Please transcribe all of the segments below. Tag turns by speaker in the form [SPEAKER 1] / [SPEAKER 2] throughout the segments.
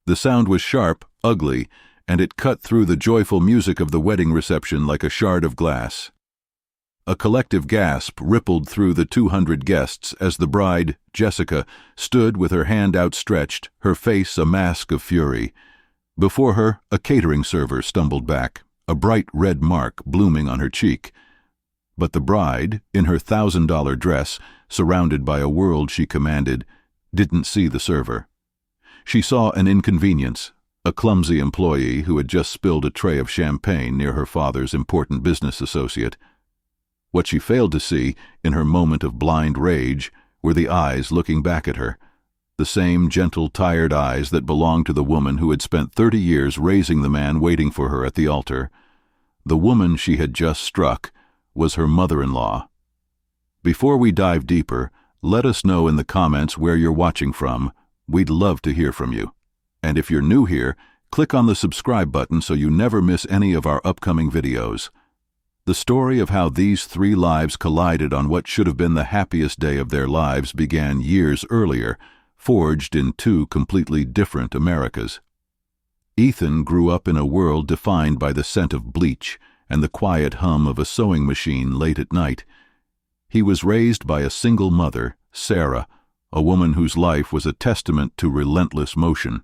[SPEAKER 1] The sound was sharp, ugly, and it cut through the joyful music of the wedding reception like a shard of glass. A collective gasp rippled through the 200 guests as the bride, Jessica, stood with her hand outstretched, her face a mask of fury. Before her, a catering server stumbled back, a bright red mark blooming on her cheek. But the bride, in her $1,000 dress, surrounded by a world she commanded, didn't see the server. She saw an inconvenience, a clumsy employee who had just spilled a tray of champagne near her father's important business associate. What she failed to see, in her moment of blind rage, were the eyes looking back at her, the same gentle, tired eyes that belonged to the woman who had spent 30 years raising the man waiting for her at the altar. The woman she had just struck was her mother-in-law. Before we dive deeper, let us know in the comments where you're watching from. We'd love to hear from you. And if you're new here, click on the subscribe button so you never miss any of our upcoming videos. The story of how these three lives collided on what should have been the happiest day of their lives began years earlier, forged in two completely different Americas. Ethan grew up in a world defined by the scent of bleach and the quiet hum of a sewing machine late at night. He was raised by a single mother, Sarah, a woman whose life was a testament to relentless motion.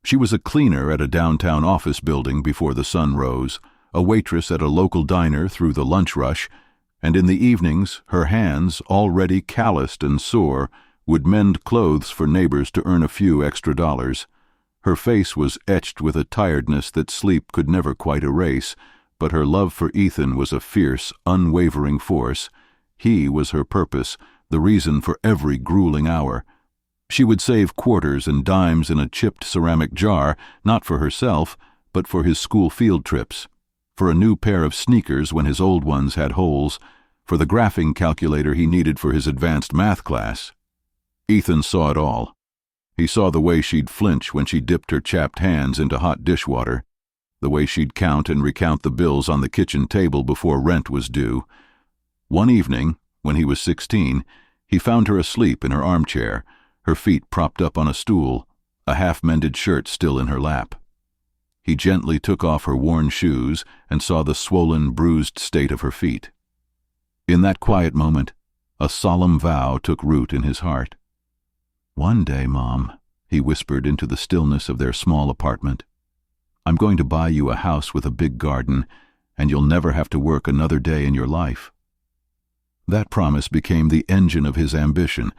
[SPEAKER 1] She was a cleaner at a downtown office building before the sun rose, a waitress at a local diner through the lunch rush, and in the evenings her hands, already calloused and sore, would mend clothes for neighbors to earn a few extra dollars. Her face was etched with a tiredness that sleep could never quite erase, but her love for Ethan was a fierce, unwavering force. He was her purpose, the reason for every grueling hour. She would save quarters and dimes in a chipped ceramic jar, not for herself, but for his school field trips, for a new pair of sneakers when his old ones had holes, for the graphing calculator he needed for his advanced math class. Ethan saw it all. He saw the way she'd flinch when she dipped her chapped hands into hot dishwater, the way she'd count and recount the bills on the kitchen table before rent was due. One evening, when he was 16, he found her asleep in her armchair, her feet propped up on a stool, a half-mended shirt still in her lap. He gently took off her worn shoes and saw the swollen, bruised state of her feet. In that quiet moment, a solemn vow took root in his heart. "One day, Mom," he whispered into the stillness of their small apartment, "I'm going to buy you a house with a big garden, and you'll never have to work another day in your life." That promise became the engine of his ambition,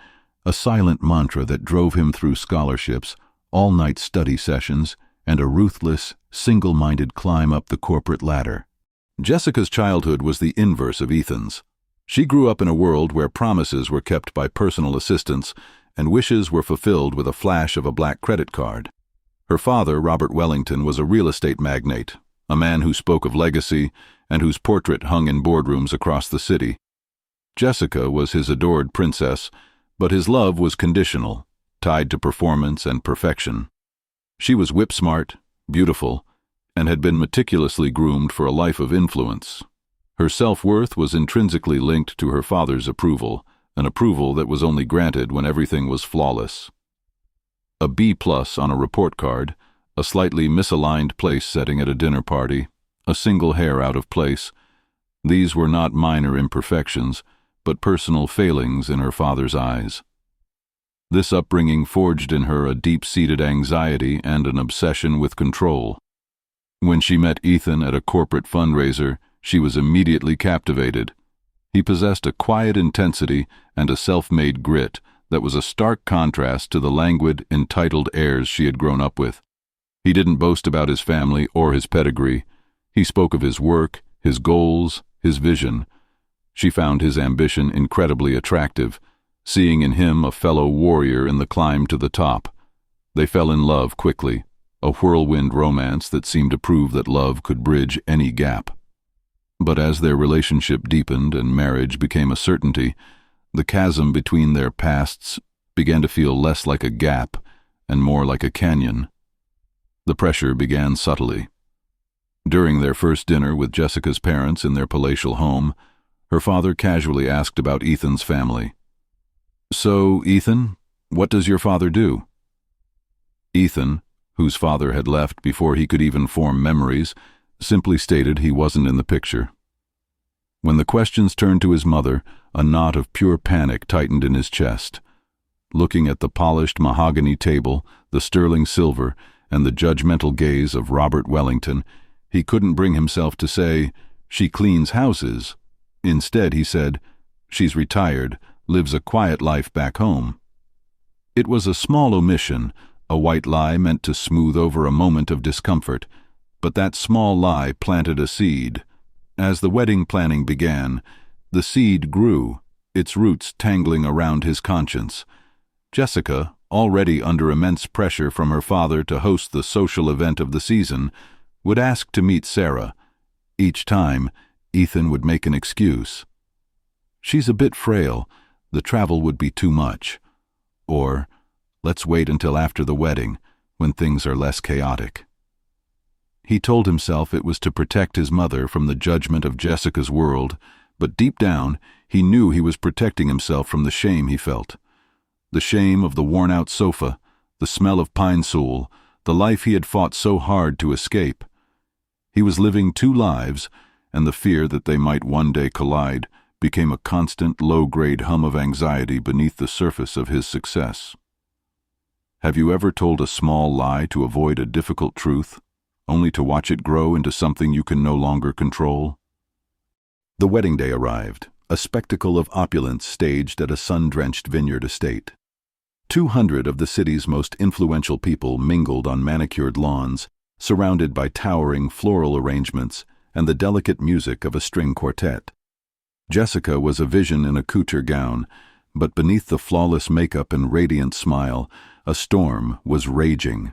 [SPEAKER 1] a silent mantra that drove him through scholarships, all-night study sessions, and a ruthless, single-minded climb up the corporate ladder. Jessica's childhood was the inverse of Ethan's. She grew up in a world where promises were kept by personal assistants and wishes were fulfilled with a flash of a black credit card. Her father, Robert Wellington, was a real estate magnate, a man who spoke of legacy and whose portrait hung in boardrooms across the city. Jessica was his adored princess, but his love was conditional, tied to performance and perfection. She was whip-smart, beautiful, and had been meticulously groomed for a life of influence. Her self-worth was intrinsically linked to her father's approval, an approval that was only granted when everything was flawless. A B+ on a report card, a slightly misaligned place setting at a dinner party, a single hair out of place. These were not minor imperfections, but personal failings in her father's eyes. This upbringing forged in her a deep-seated anxiety and an obsession with control. When she met Ethan at a corporate fundraiser, she was immediately captivated. He possessed a quiet intensity and a self-made grit that was a stark contrast to the languid, entitled airs she had grown up with. He didn't boast about his family or his pedigree. He spoke of his work, his goals, his vision. She found his ambition incredibly attractive, seeing in him a fellow warrior in the climb to the top. They fell in love quickly, a whirlwind romance that seemed to prove that love could bridge any gap. But as their relationship deepened and marriage became a certainty, the chasm between their pasts began to feel less like a gap and more like a canyon. The pressure began subtly. During their first dinner with Jessica's parents in their palatial home, her father casually asked about Ethan's family. "So, Ethan, what does your father do?" Ethan, whose father had left before he could even form memories, simply stated he wasn't in the picture. When the questions turned to his mother, a knot of pure panic tightened in his chest. Looking at the polished mahogany table, the sterling silver, and the judgmental gaze of Robert Wellington, he couldn't bring himself to say, "She cleans houses." Instead, he said, "She's retired, lives a quiet life back home." It was a small omission, a white lie meant to smooth over a moment of discomfort, but that small lie planted a seed. As the wedding planning began, the seed grew, its roots tangling around his conscience. Jessica, already under immense pressure from her father to host the social event of the season, would ask to meet Sarah. Each time, Ethan would make an excuse. "She's a bit frail, the travel would be too much." Or, "Let's wait until after the wedding, when things are less chaotic." He told himself it was to protect his mother from the judgment of Jessica's world, but deep down, he knew he was protecting himself from the shame he felt. The shame of the worn-out sofa, the smell of pine-sol, the life he had fought so hard to escape. He was living two lives, and the fear that they might one day collide became a constant, low-grade hum of anxiety beneath the surface of his success. Have you ever told a small lie to avoid a difficult truth, only to watch it grow into something you can no longer control? The wedding day arrived, a spectacle of opulence staged at a sun-drenched vineyard estate. 200 of the city's most influential people mingled on manicured lawns, surrounded by towering floral arrangements and the delicate music of a string quartet. Jessica was a vision in a couture gown, but beneath the flawless makeup and radiant smile, a storm was raging.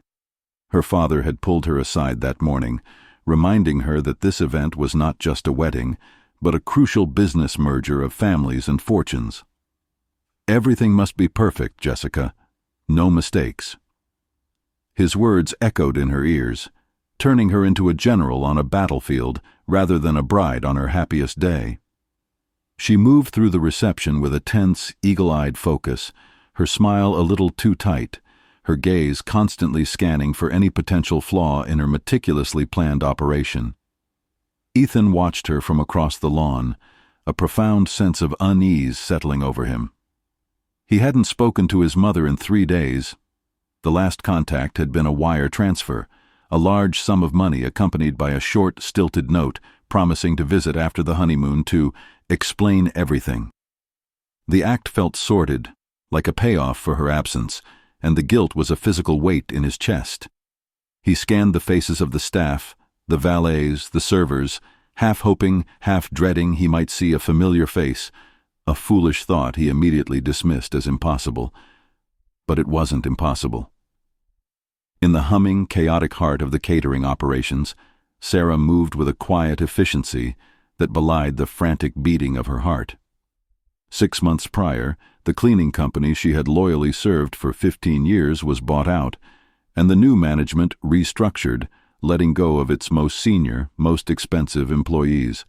[SPEAKER 1] Her father had pulled her aside that morning, reminding her that this event was not just a wedding, but a crucial business merger of families and fortunes. "Everything must be perfect, Jessica. No mistakes." His words echoed in her ears, turning her into a general on a battlefield rather than a bride on her happiest day. She moved through the reception with a tense, eagle-eyed focus, her smile a little too tight, her gaze constantly scanning for any potential flaw in her meticulously planned operation. Ethan watched her from across the lawn, a profound sense of unease settling over him. He hadn't spoken to his mother in 3 days. The last contact had been a wire transfer, a large sum of money accompanied by a short, stilted note promising to visit after the honeymoon to explain everything. The act felt sordid, like a payoff for her absence, and the guilt was a physical weight in his chest. He scanned the faces of the staff, the valets, the servers, half hoping, half dreading he might see a familiar face, a foolish thought he immediately dismissed as impossible. But it wasn't impossible. In the humming, chaotic heart of the catering operations, Sarah moved with a quiet efficiency that belied the frantic beating of her heart. 6 months prior, the cleaning company she had loyally served for 15 years was bought out, and the new management restructured, letting go of its most senior, most expensive employees.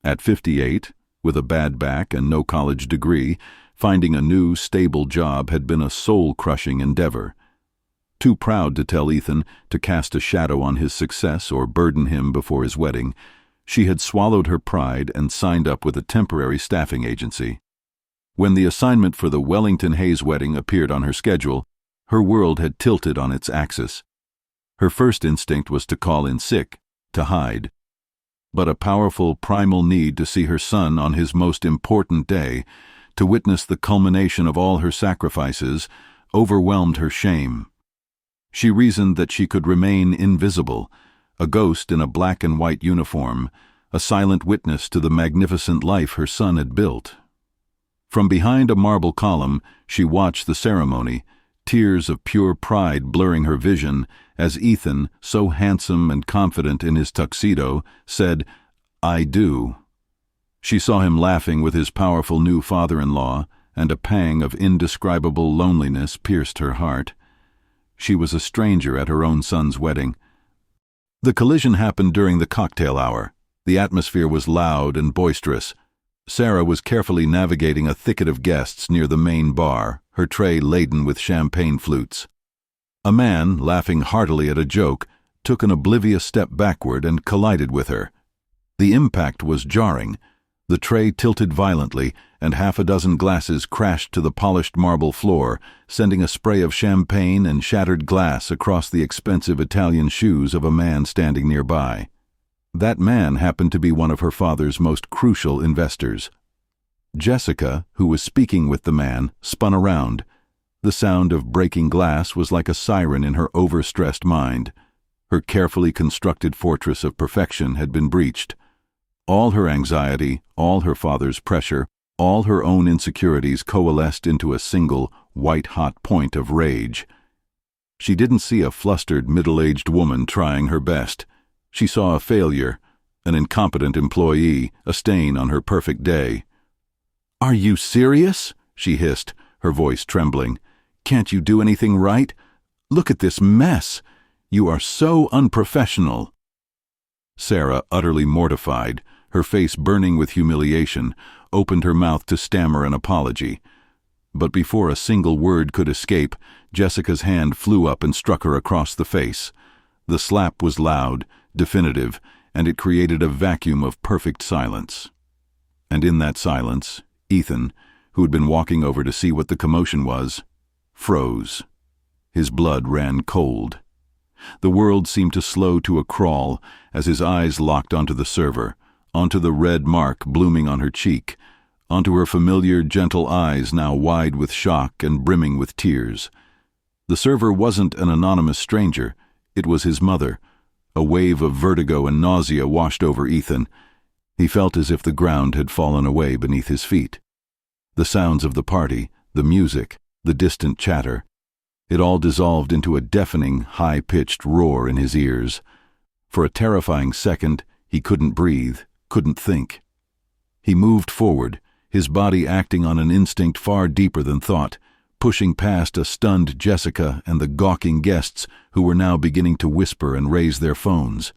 [SPEAKER 1] At 58, with a bad back and no college degree, finding a new, stable job had been a soul-crushing endeavor. Too proud to tell Ethan to cast a shadow on his success or burden him before his wedding, she had swallowed her pride and signed up with a temporary staffing agency. When the assignment for the Wellington Hayes wedding appeared on her schedule, her world had tilted on its axis. Her first instinct was to call in sick, to hide. But a powerful, primal need to see her son on his most important day, to witness the culmination of all her sacrifices, overwhelmed her shame. She reasoned that she could remain invisible, a ghost in a black and white uniform, a silent witness to the magnificent life her son had built. From behind a marble column, she watched the ceremony, tears of pure pride blurring her vision as Ethan, so handsome and confident in his tuxedo, said, "I do." She saw him laughing with his powerful new father-in-law, and a pang of indescribable loneliness pierced her heart. She was a stranger at her own son's wedding. The collision happened during the cocktail hour. The atmosphere was loud and boisterous. Sarah was carefully navigating a thicket of guests near the main bar, her tray laden with champagne flutes. A man, laughing heartily at a joke, took an oblivious step backward and collided with her. The impact was jarring. The tray tilted violently, and half a dozen glasses crashed to the polished marble floor, sending a spray of champagne and shattered glass across the expensive Italian shoes of a man standing nearby. That man happened to be one of her father's most crucial investors. Jessica, who was speaking with the man, spun around. The sound of breaking glass was like a siren in her overstressed mind. Her carefully constructed fortress of perfection had been breached. All her anxiety, all her father's pressure, all her own insecurities coalesced into a single, white-hot point of rage. She didn't see a flustered, middle-aged woman trying her best. She saw a failure, an incompetent employee, a stain on her perfect day. "Are you serious?" she hissed, her voice trembling. "Can't you do anything right? Look at this mess. You are so unprofessional." Sarah, utterly mortified, her face burning with humiliation, opened her mouth to stammer an apology. But before a single word could escape, Jessica's hand flew up and struck her across the face. The slap was loud, definitive, and it created a vacuum of perfect silence. And in that silence, Ethan, who had been walking over to see what the commotion was, froze. His blood ran cold. The world seemed to slow to a crawl as his eyes locked onto the server, onto the red mark blooming on her cheek, onto her familiar, gentle eyes now wide with shock and brimming with tears. The server wasn't an anonymous stranger. It was his mother. A wave of vertigo and nausea washed over Ethan. He felt as if the ground had fallen away beneath his feet. The sounds of the party, the music, the distant chatter, it all dissolved into a deafening, high-pitched roar in his ears. For a terrifying second, he couldn't breathe, couldn't think. He moved forward, his body acting on an instinct far deeper than thought, pushing past a stunned Jessica and the gawking guests who were now beginning to whisper and raise their phones.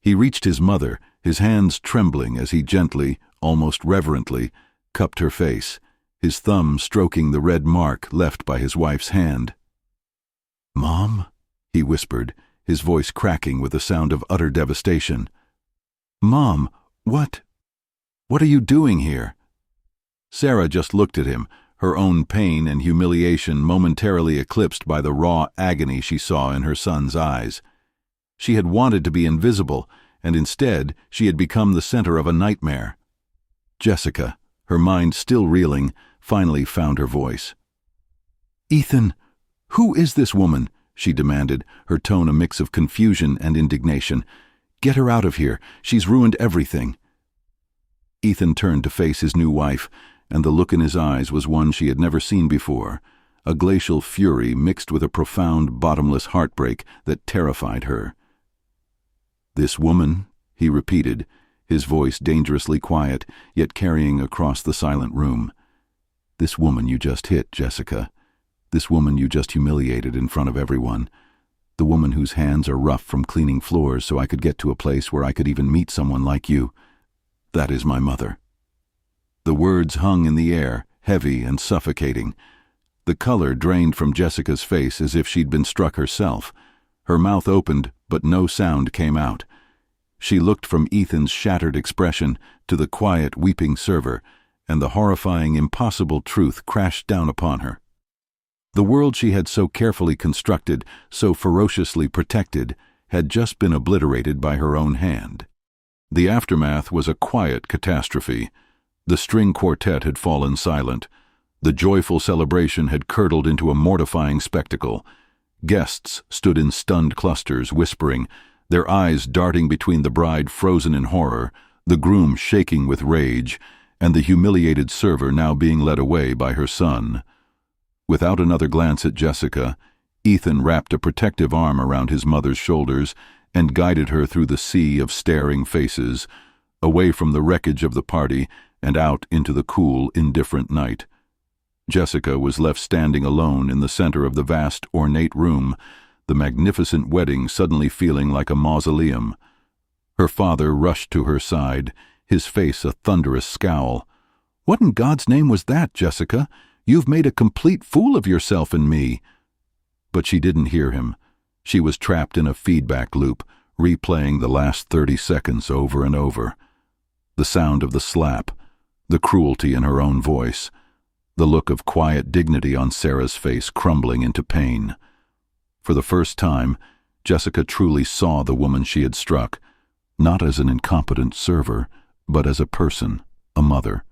[SPEAKER 1] He reached his mother, his hands trembling as he gently, almost reverently, cupped her face, his thumb stroking the red mark left by his wife's hand. "Mom?" he whispered, his voice cracking with a sound of utter devastation. "Mom, what are you doing here?" Sarah just looked at him, her own pain and humiliation momentarily eclipsed by the raw agony she saw in her son's eyes. She had wanted to be invisible, and instead she had become the center of a nightmare. Jessica, her mind still reeling, finally found her voice. "Ethan, who is this woman?" she demanded, her tone a mix of confusion and indignation. "Get her out of here. She's ruined everything." Ethan turned to face his new wife, and the look in his eyes was one she had never seen before, a glacial fury mixed with a profound, bottomless heartbreak that terrified her. "This woman," he repeated, his voice dangerously quiet, yet carrying across the silent room. "This woman you just hit, Jessica. This woman you just humiliated in front of everyone. The woman whose hands are rough from cleaning floors so I could get to a place where I could even meet someone like you. That is my mother." The words hung in the air, heavy and suffocating. The color drained from Jessica's face as if she'd been struck herself. Her mouth opened, but no sound came out. She looked from Ethan's shattered expression to the quiet, weeping server, and the horrifying, impossible truth crashed down upon her. The world she had so carefully constructed, so ferociously protected, had just been obliterated by her own hand. The aftermath was a quiet catastrophe. The string quartet had fallen silent. The joyful celebration had curdled into a mortifying spectacle. Guests stood in stunned clusters, whispering, their eyes darting between the bride frozen in horror, the groom shaking with rage, and the humiliated server now being led away by her son. Without another glance at Jessica, Ethan wrapped a protective arm around his mother's shoulders and guided her through the sea of staring faces, away from the wreckage of the party and out into the cool, indifferent night. Jessica was left standing alone in the center of the vast, ornate room, the magnificent wedding suddenly feeling like a mausoleum. Her father rushed to her side, his face a thunderous scowl. "What in God's name was that, Jessica? You've made a complete fool of yourself and me." But she didn't hear him. She was trapped in a feedback loop, replaying the last 30 seconds over and over. The sound of the slap, the cruelty in her own voice, the look of quiet dignity on Sarah's face crumbling into pain. For the first time, Jessica truly saw the woman she had struck, not as an incompetent server, but as a person, a mother.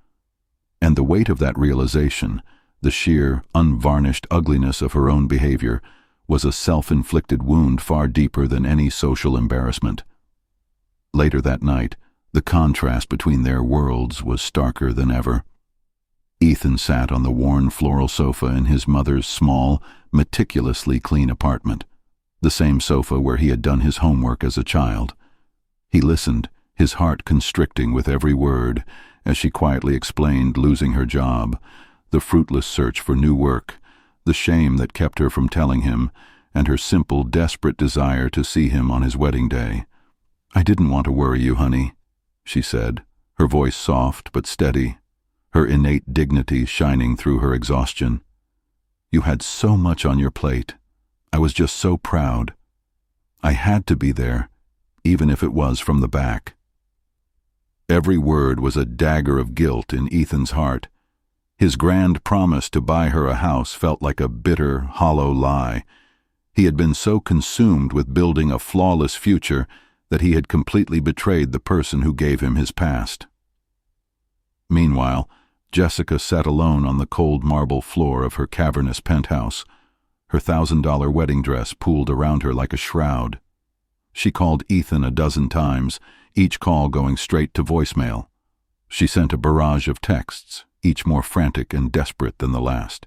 [SPEAKER 1] And the weight of that realization, the sheer, unvarnished ugliness of her own behavior, was a self-inflicted wound far deeper than any social embarrassment. Later that night, the contrast between their worlds was starker than ever. Ethan sat on the worn floral sofa in his mother's small, meticulously clean apartment, the same sofa where he had done his homework as a child. He listened, his heart constricting with every word, as she quietly explained losing her job, the fruitless search for new work, the shame that kept her from telling him, and her simple, desperate desire to see him on his wedding day. "I didn't want to worry you, honey," she said, her voice soft but steady, her innate dignity shining through her exhaustion. "You had so much on your plate. I was just so proud. I had to be there, even if it was from the back." Every word was a dagger of guilt in Ethan's heart. His grand promise to buy her a house felt like a bitter, hollow lie. He had been so consumed with building a flawless future that he had completely betrayed the person who gave him his past. Meanwhile, Jessica sat alone on the cold marble floor of her cavernous penthouse, her $1,000 wedding dress pooled around her like a shroud. She called Ethan a dozen times, each call going straight to voicemail. She sent a barrage of texts, each more frantic and desperate than the last.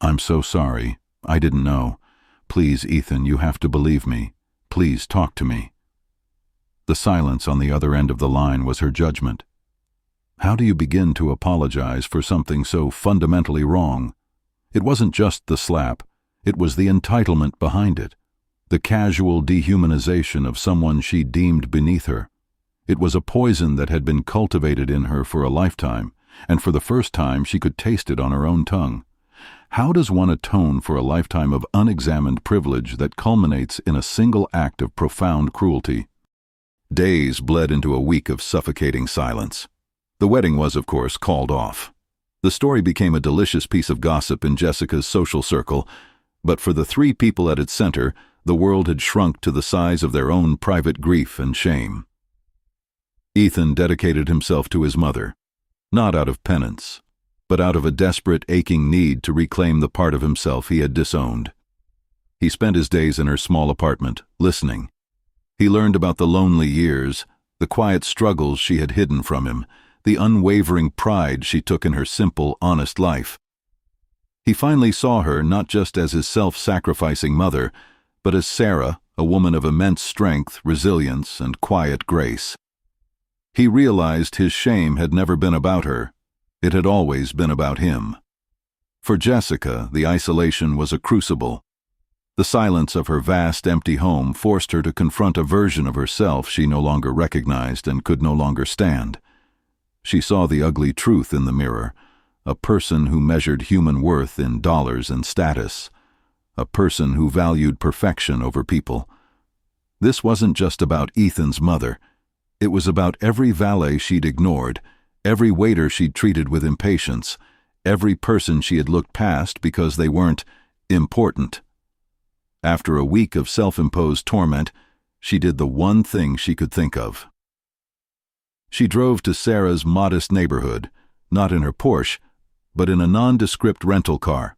[SPEAKER 1] "I'm so sorry. I didn't know. Please, Ethan, you have to believe me. Please talk to me." The silence on the other end of the line was her judgment. How do you begin to apologize for something so fundamentally wrong? It wasn't just the slap. It was the entitlement behind it, the casual dehumanization of someone she deemed beneath her. It was a poison that had been cultivated in her for a lifetime, and for the first time she could taste it on her own tongue. How does one atone for a lifetime of unexamined privilege that culminates in a single act of profound cruelty? Days bled into a week of suffocating silence. The wedding was, of course, called off. The story became a delicious piece of gossip in Jessica's social circle, but for the three people at its center, the world had shrunk to the size of their own private grief and shame. Ethan dedicated himself to his mother, not out of penance, but out of a desperate, aching need to reclaim the part of himself he had disowned. He spent his days in her small apartment, listening. He learned about the lonely years, the quiet struggles she had hidden from him, the unwavering pride she took in her simple, honest life. He finally saw her not just as his self-sacrificing mother, but as Sarah, a woman of immense strength, resilience, and quiet grace. He realized his shame had never been about her. It had always been about him. For Jessica, the isolation was a crucible. The silence of her vast, empty home forced her to confront a version of herself she no longer recognized and could no longer stand. She saw the ugly truth in the mirror, a person who measured human worth in dollars and status, a person who valued perfection over people. This wasn't just about Ethan's mother. It was about every valet she'd ignored, every waiter she'd treated with impatience, every person she had looked past because they weren't important. After a week of self-imposed torment, she did the one thing she could think of. She drove to Sarah's modest neighborhood, not in her Porsche, but in a nondescript rental car.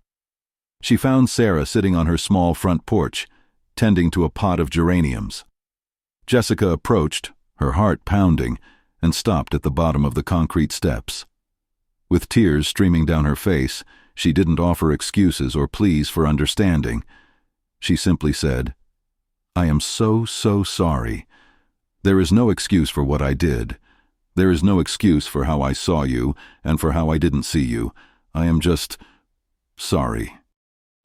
[SPEAKER 1] She found Sarah sitting on her small front porch, tending to a pot of geraniums. Jessica approached, her heart pounding, and stopped at the bottom of the concrete steps. With tears streaming down her face, she didn't offer excuses or pleas for understanding. She simply said, "I am so sorry. There is no excuse for what I did. There is no excuse for how I saw you and for how I didn't see you. I am just sorry."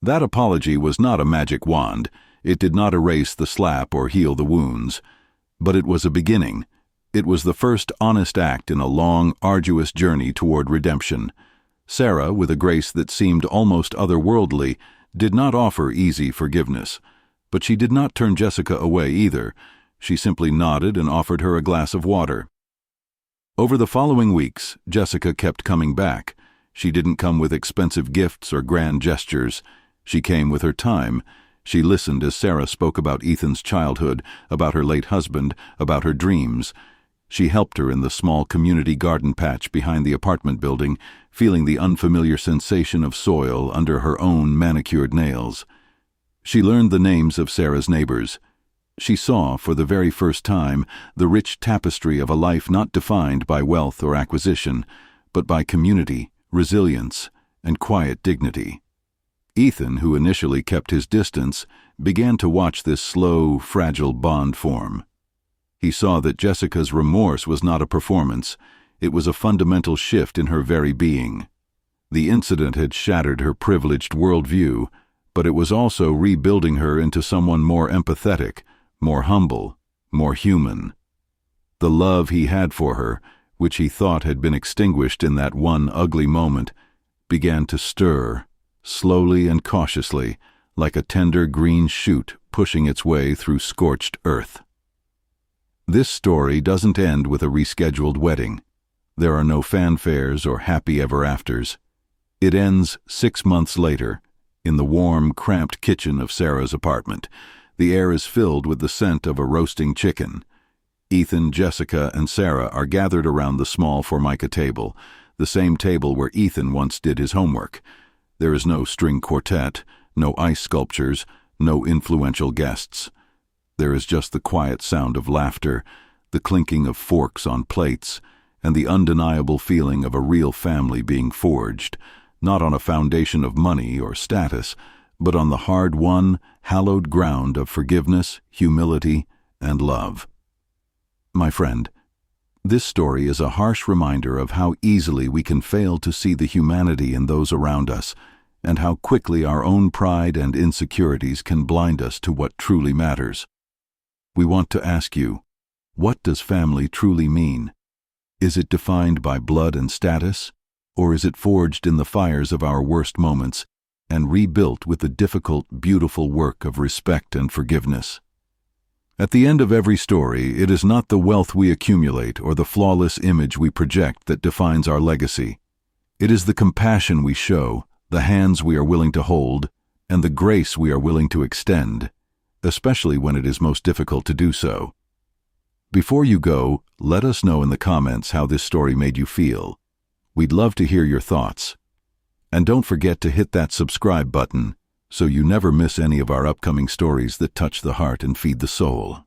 [SPEAKER 1] That apology was not a magic wand. It did not erase the slap or heal the wounds. But it was a beginning. It was the first honest act in a long, arduous journey toward redemption. Sarah, with a grace that seemed almost otherworldly, did not offer easy forgiveness, but she did not turn Jessica away either. She simply nodded and offered her a glass of water. Over the following weeks, Jessica kept coming back. She didn't come with expensive gifts or grand gestures. She came with her time. She listened as Sarah spoke about Ethan's childhood, about her late husband, about her dreams. She helped her in the small community garden patch behind the apartment building, feeling the unfamiliar sensation of soil under her own manicured nails. She learned the names of Sarah's neighbors. She saw, for the very first time, the rich tapestry of a life not defined by wealth or acquisition, but by community, resilience, and quiet dignity. Ethan, who initially kept his distance, began to watch this slow, fragile bond form. He saw that Jessica's remorse was not a performance. It was a fundamental shift in her very being. The incident had shattered her privileged worldview, but it was also rebuilding her into someone more empathetic, more humble, more human. The love he had for her, which he thought had been extinguished in that one ugly moment, began to stir, slowly and cautiously, like a tender green shoot pushing its way through scorched earth. This story doesn't end with a rescheduled wedding. There are no fanfares or happy ever afters. It ends 6 months later, in the warm, cramped kitchen of Sarah's apartment. The air is filled with the scent of a roasting chicken. Ethan, Jessica, and Sarah are gathered around the small formica table, the same table where Ethan once did his homework. There is no string quartet, no ice sculptures, no influential guests. There is just the quiet sound of laughter, the clinking of forks on plates, and the undeniable feeling of a real family being forged, not on a foundation of money or status, but on the hard-won, hallowed ground of forgiveness, humility, and love. My friend, this story is a harsh reminder of how easily we can fail to see the humanity in those around us, and how quickly our own pride and insecurities can blind us to what truly matters. We want to ask you, what does family truly mean? Is it defined by blood and status, or is it forged in the fires of our worst moments and rebuilt with the difficult, beautiful work of respect and forgiveness? At the end of every story, it is not the wealth we accumulate or the flawless image we project that defines our legacy. It is the compassion we show, the hands we are willing to hold, and the grace we are willing to extend, especially when it is most difficult to do so. Before you go, let us know in the comments how this story made you feel. We'd love to hear your thoughts. And don't forget to hit that subscribe button so you never miss any of our upcoming stories that touch the heart and feed the soul.